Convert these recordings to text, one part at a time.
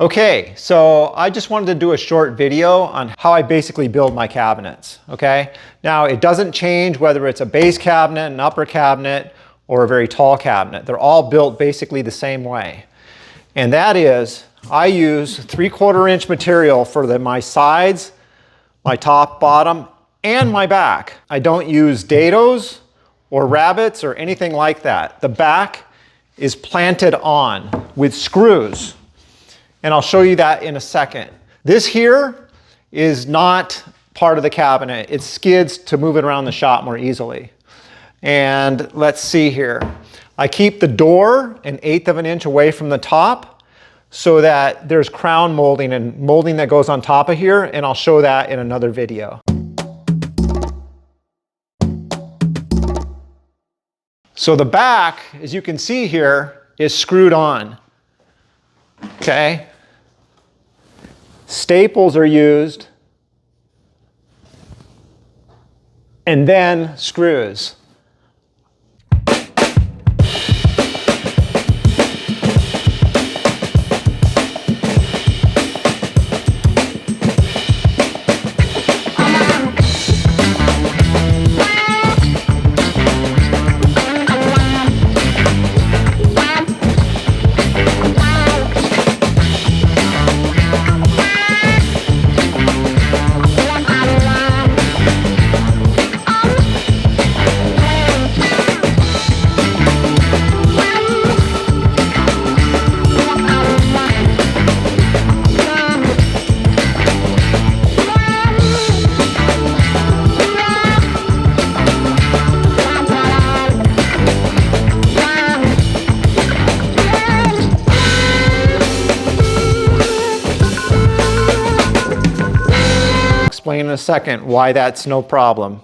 Okay, so I just wanted to do a short video on how I basically build my cabinets, okay? Now, it doesn't change whether it's a base cabinet, an upper cabinet, or a very tall cabinet. They're all built basically the same way. And that is, I use 3/4 inch material for my sides, my top, bottom, and my back. I don't use dados or rabbets or anything like that. The back is planted on with screws. And I'll show you that in a second. This here is not part of the cabinet. It's skids to move it around the shop more easily. And let's see here. I keep the door 1/8 of an inch away from the top so that there's crown molding and molding that goes on top of here, and I'll show that in another video. So the back, as you can see here, is screwed on. Okay? Staples are used, and then screws. Explain in a second why that's no problem.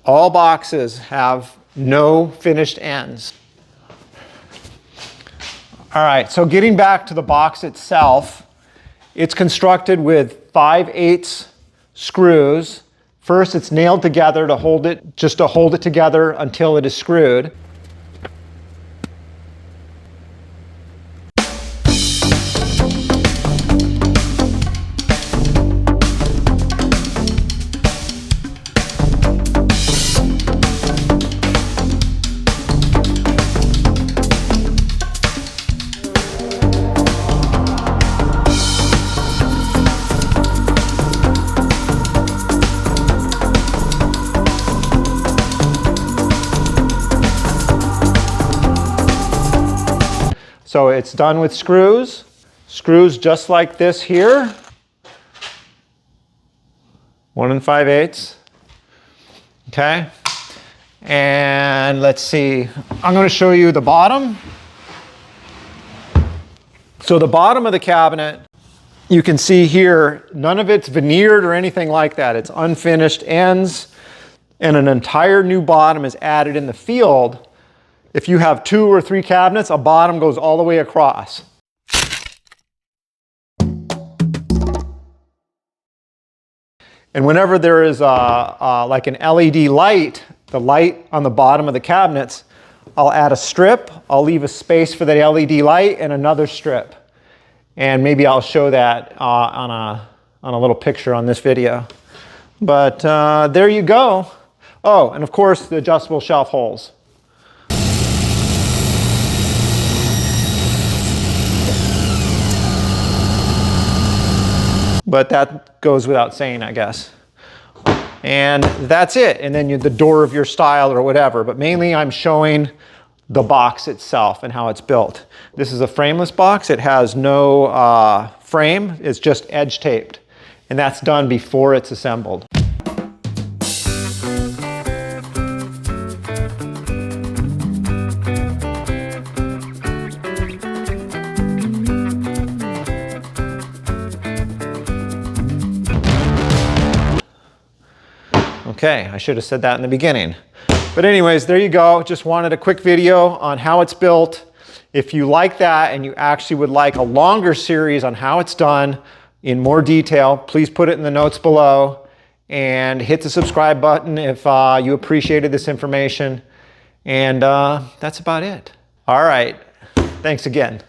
All boxes have no finished ends. All right, so getting back to the box itself, it's constructed with 5/8 screws. First, it's nailed together to hold it, just to hold it together until it is screwed. So it's done with screws. Screws just like this here. 1 5/8. Okay. And let's see, I'm going to show you the bottom. So the bottom of the cabinet, you can see here, none of it's veneered or anything like that. It's unfinished ends, and an entire new bottom is added in the field. If you have 2 or 3 cabinets, a bottom goes all the way across. And whenever there is like an LED light, the light on the bottom of the cabinets, I'll add a strip. I'll leave a space for the LED light and another strip. And maybe I'll show that on a little picture on this video. But there you go. Oh, and of course the adjustable shelf holes. But that goes without saying, I guess. And that's it. And then the door of your style or whatever. But mainly I'm showing the box itself and how it's built. This is a frameless box. It has no frame. It's just edge taped. And that's done before it's assembled. Okay, I should have said that in the beginning. But anyways, there you go. Just wanted a quick video on how it's built. If you like that and you actually would like a longer series on how it's done in more detail, please put it in the notes below and hit the subscribe button if you appreciated this information. And that's about it. All right, thanks again.